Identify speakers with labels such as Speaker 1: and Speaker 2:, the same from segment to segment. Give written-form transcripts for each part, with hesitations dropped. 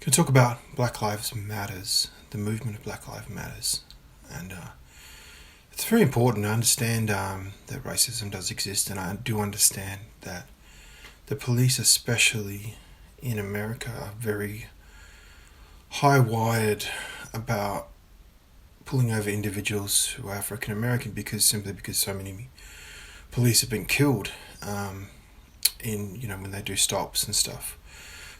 Speaker 1: Can talk about Black Lives Matters, the movement of Black Lives Matters, and it's very important to understand that racism does exist, and I do understand that the police, especially in America, are very high-wired about pulling over individuals who are African American because so many police have been killed in when they do stops and stuff.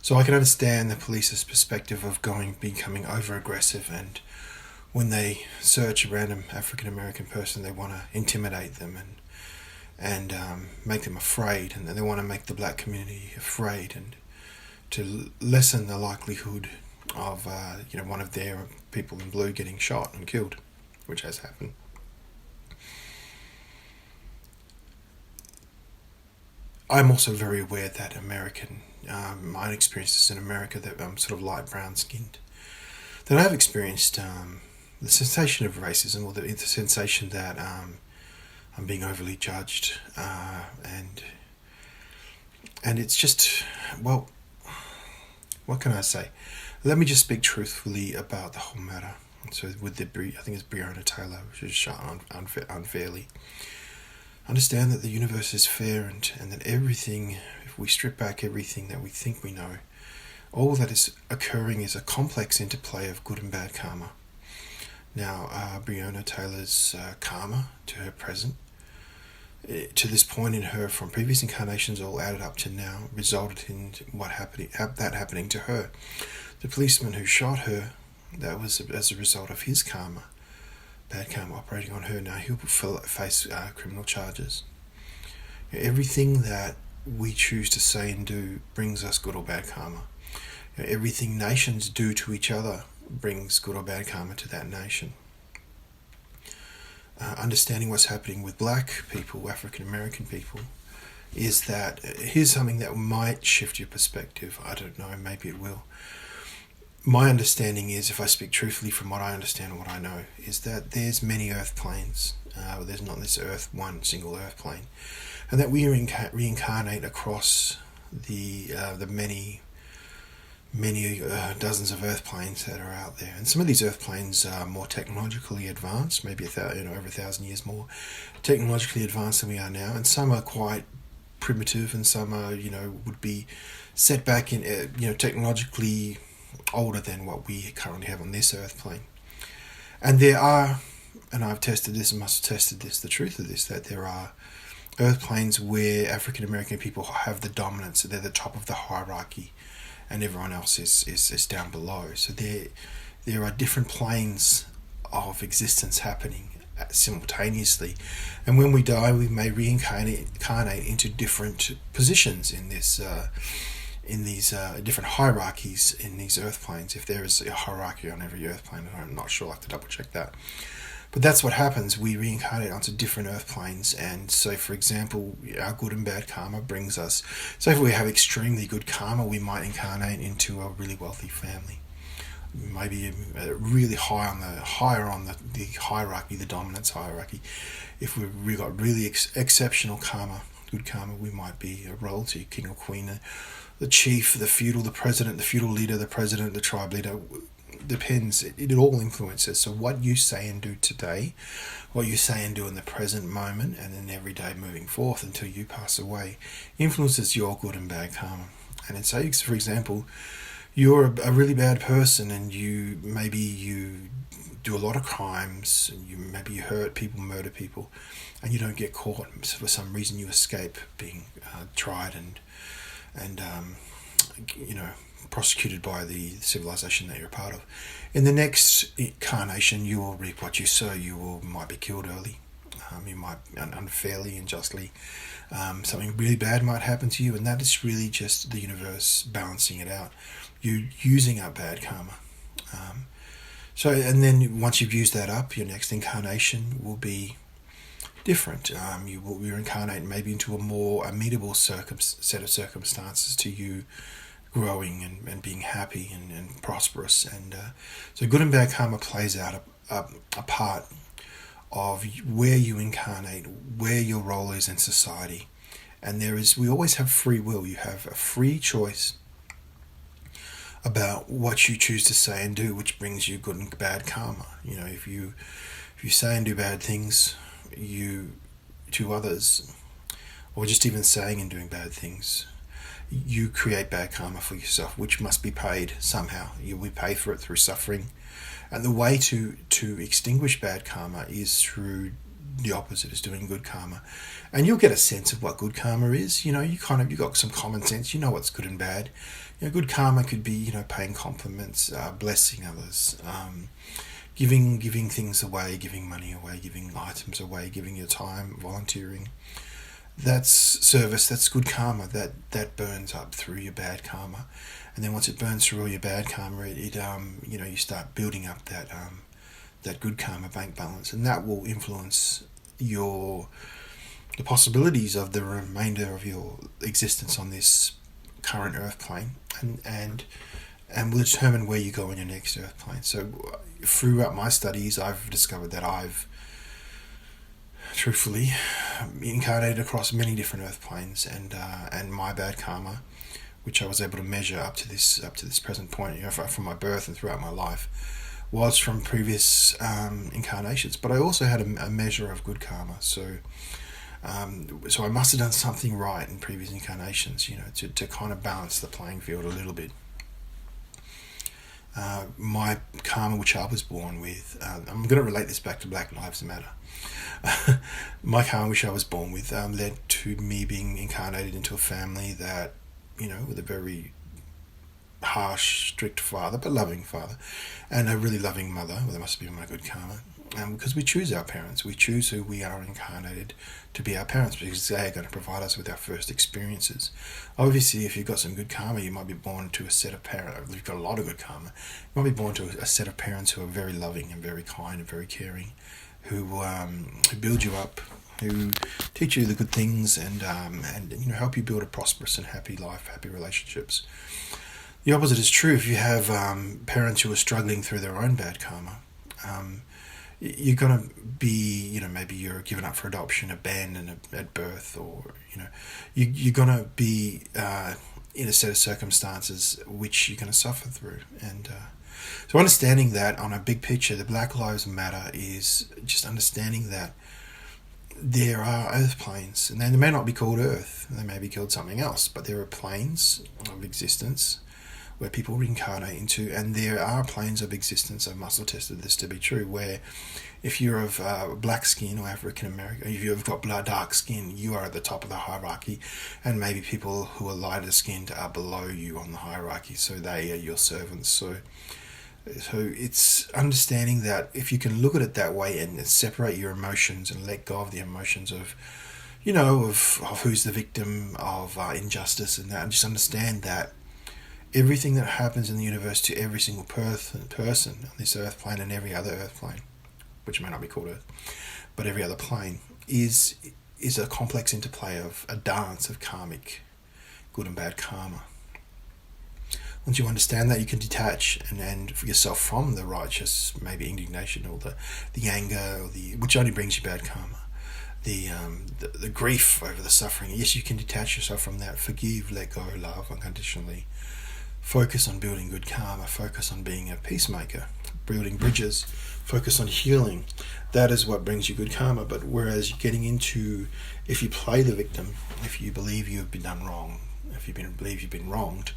Speaker 1: So I can understand the police's perspective of becoming over aggressive, and when they search a random African American person, they want to intimidate them and make them afraid, and they want to make the black community afraid, and to lessen the likelihood of one of their people in blue getting shot and killed, which has happened. I'm also very aware that my experiences in America, that I'm sort of light brown skinned, that I've experienced the sensation of racism, or the sensation that I'm being overly judged, and it's just, well, what can I say? Let me just speak truthfully about the whole matter. So with I think it's Breonna Taylor, which was shot unfairly. Understand that the universe is fair, and that everything, if we strip back everything that we think we know, all that is occurring is a complex interplay of good and bad karma. Now, Breonna Taylor's karma to her present, to this point in her from previous incarnations, all added up to now, resulted in that happening to her. The policeman who shot her, that was as a result of his karma, bad karma operating on her. Now he'll face criminal charges. Everything that we choose to say and do brings us good or bad karma. Everything nations do to each other brings good or bad karma to that nation. Understanding what's happening with black people, African American people, is that here's something that might shift your perspective. I don't know, maybe it will. My understanding is, if I speak truthfully from what I understand and what I know, is that there's many earth planes. There's not this one single earth plane, and that we reincarnate across the many dozens of earth planes that are out there. And some of these earth planes are more technologically advanced, maybe over 1,000 years more technologically advanced than we are now, and some are quite primitive, and some are would be set back in technologically older than what we currently have on this earth plane. And there are, and I've tested this and must have tested this, the truth of this, that there are earth planes where African American people have the dominance, so they're the top of the hierarchy, and everyone else is down below. So there are different planes of existence happening simultaneously, and when we die, we may reincarnate into different positions in this in these different hierarchies in these earth planes. If there is a hierarchy on every earth plane, I'm not sure, I'll have to double check that. But that's what happens. We reincarnate onto different earth planes, and so, for example, our good and bad karma brings us. So if we have extremely good karma, we might incarnate into a really wealthy family, maybe really higher on the hierarchy, the dominance hierarchy. If we got really exceptional karma, good karma, we might be a royalty, king or queen, the chief, the feudal, the president, the feudal leader, the president, the tribe leader. Depends. It all influences. So what you say and do today, what you say and do in the present moment, and then every day moving forth until you pass away, influences your good and bad karma. And say, for example, you're a really bad person, and you do a lot of crimes, and maybe you hurt people, murder people, and you don't get caught. For some reason, you escape being tried and prosecuted by the civilization that you're a part of. In the next incarnation, you will reap what you sow. Might be killed early. You might unfairly, unjustly. Something really bad might happen to you, and that is really just the universe balancing it out. You're using up bad karma. And then once you've used that up, your next incarnation will be different. You will reincarnate maybe into a more amenable set of circumstances to you growing and being happy and prosperous. And so good and bad karma plays out a part of where you incarnate, where your role is in society. And we always have free will. You have a free choice about what you choose to say and do, which brings you good and bad karma. You know, if you say and do bad things, you to others, or just even saying and doing bad things, you create bad karma for yourself, which must be paid somehow. We pay for it through suffering, and the way to extinguish bad karma is through the opposite, is doing good karma. And you'll get a sense of what good karma is. You know, you got some common sense. You know what's good and bad. You know, good karma could be, you know, paying compliments, blessing others, giving things away, giving money away, giving items away, giving your time, volunteering. That's service. That's good karma. That burns up through your bad karma, and then once it burns through all your bad karma, it you know, you start building up that good karma bank balance, and that will influence the possibilities of the remainder of your existence on this current earth plane, and will determine where you go on your next earth plane. So throughout my studies, I've discovered that I've truthfully incarnated across many different earth planes, and my bad karma, which I was able to measure up to this present point, you know, from my birth and throughout my life, was from previous incarnations. But I also had a measure of good karma, so I must have done something right in previous incarnations, you know, to kind of balance the playing field a little bit. My karma, which I was born with, I'm going to relate this back to Black Lives Matter. My karma, which I was born with, led to me being incarnated into a family that, you know, with a very harsh, strict father, but loving father, and a really loving mother. Well, that must be my good karma. Because we choose our parents. We choose who we are incarnated to be our parents, because they are going to provide us with our first experiences. Obviously, if you've got some good karma, you might be born to a set of parents. If you've got a lot of good karma, you might be born to a set of parents who are very loving and very kind and very caring, who build you up, who teach you the good things, and you know, help you build a prosperous and happy life, happy relationships. The opposite is true. If you have parents who are struggling through their own bad karma, you're going to be, you know, maybe you're given up for adoption, abandoned at birth, or, you know, you're going to be in a set of circumstances which you're going to suffer through. And so understanding that on a big picture, the Black Lives Matter is just understanding that there are earth planes, and they may not be called Earth, they may be called something else, but there are planes of existence where people reincarnate into, and there are planes of existence, I've muscle tested this to be true, where if you're of black skin or African American, if you've got dark skin, you are at the top of the hierarchy, and maybe people who are lighter skinned are below you on the hierarchy, so they are your servants. So it's understanding that if you can look at it that way and separate your emotions and let go of the emotions of, you know, of who's the victim of injustice and that, and just understand that everything that happens in the universe to every single person on this earth plane and every other earth plane, which may not be called Earth, but every other plane, is a complex interplay of a dance of karmic good and bad karma. Once you understand that, you can detach and for yourself from the righteous, maybe indignation or the anger, or which only brings you bad karma. The grief over the suffering. Yes, you can detach yourself from that. Forgive, let go, love unconditionally. Focus on building good karma. Focus on being a peacemaker, building bridges. Focus on healing. That is what brings you good karma. But whereas you're getting into, if you play the victim, if you believe you've been done wrong, if you believe you've been wronged,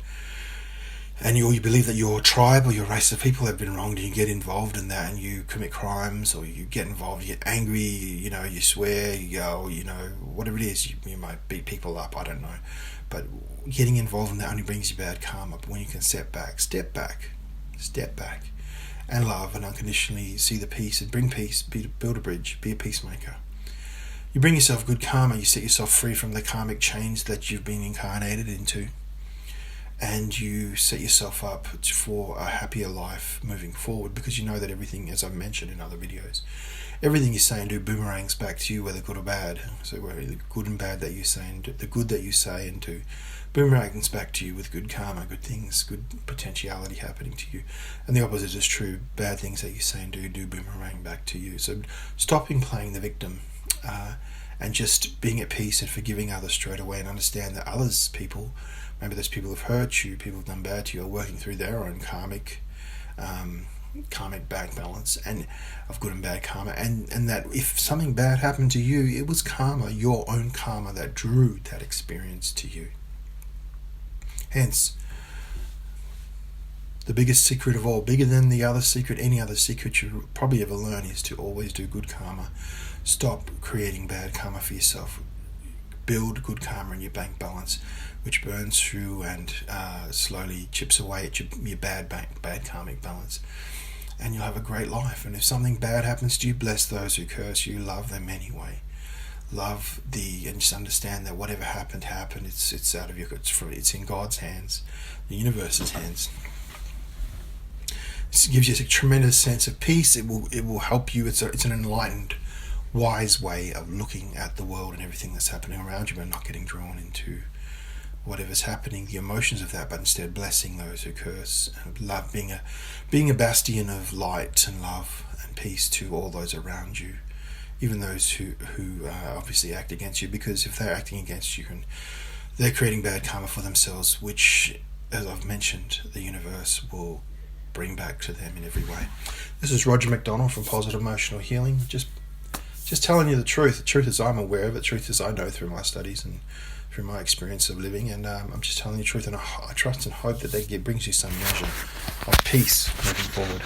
Speaker 1: and you believe that your tribe or your race of people have been wronged, and you get involved in that, and you commit crimes, or you get involved, you get angry, you know, you swear, you go, you know, whatever it is, you might beat people up, I don't know. But getting involved in that only brings you bad karma. But when you can step back, and love and unconditionally see the peace and bring peace, build a bridge, be a peacemaker. You bring yourself good karma, you set yourself free from the karmic chains that you've been incarnated into, and you set yourself up for a happier life moving forward, because you know that everything, as I've mentioned in other videos, everything you say and do boomerangs back to you, whether good or bad. So the good and bad that you say and do, the good that you say and do boomerangs back to you with good karma, good things, good potentiality happening to you. And the opposite is true. Bad things that you say and do boomerang back to you. So stopping playing the victim and just being at peace and forgiving others straight away, and understand that others, people, Maybe those people have hurt you, people have done bad to you, are working through their own karmic bank balance and of good and bad karma, and that if something bad happened to you, it was karma, your own karma, that drew that experience to you. Hence, the biggest secret of all, bigger than the other secret, any other secret you probably ever learn, is to always do good karma. Stop creating bad karma for yourself. Build good karma in your bank balance, which burns through and slowly chips away at your bad karmic balance, and you'll have a great life. And if something bad happens to you, bless those who curse you. Love them anyway. And just understand that whatever happened. It's out of it's in God's hands, the universe's hands. It gives you a tremendous sense of peace. It will help you. It's an enlightened, wise way of looking at the world and everything that's happening around you, and not getting drawn into whatever's happening, the emotions of that, but instead blessing those who curse, and love, being a bastion of light and love and peace to all those around you, even those who obviously act against you, because if they're acting against you, they're creating bad karma for themselves, which, as I've mentioned, the universe will bring back to them in every way. This is Roger McDonald from Positive Emotional Healing, just telling you the truth. The truth as I'm aware of it, the truth as I know through my studies and through my experience of living, and I'm just telling you the truth, and I trust and hope that brings you some measure of peace moving forward.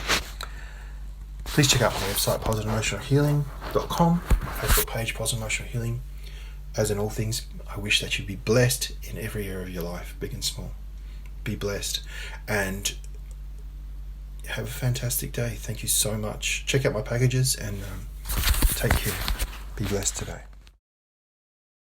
Speaker 1: Please check out my website, positiveemotionalhealing.com, my Facebook page, Positive Emotional Healing. As in all things, I wish that you be blessed in every area of your life, big and small. Be blessed, and have a fantastic day. Thank you so much. Check out my packages, and take care. Be blessed today.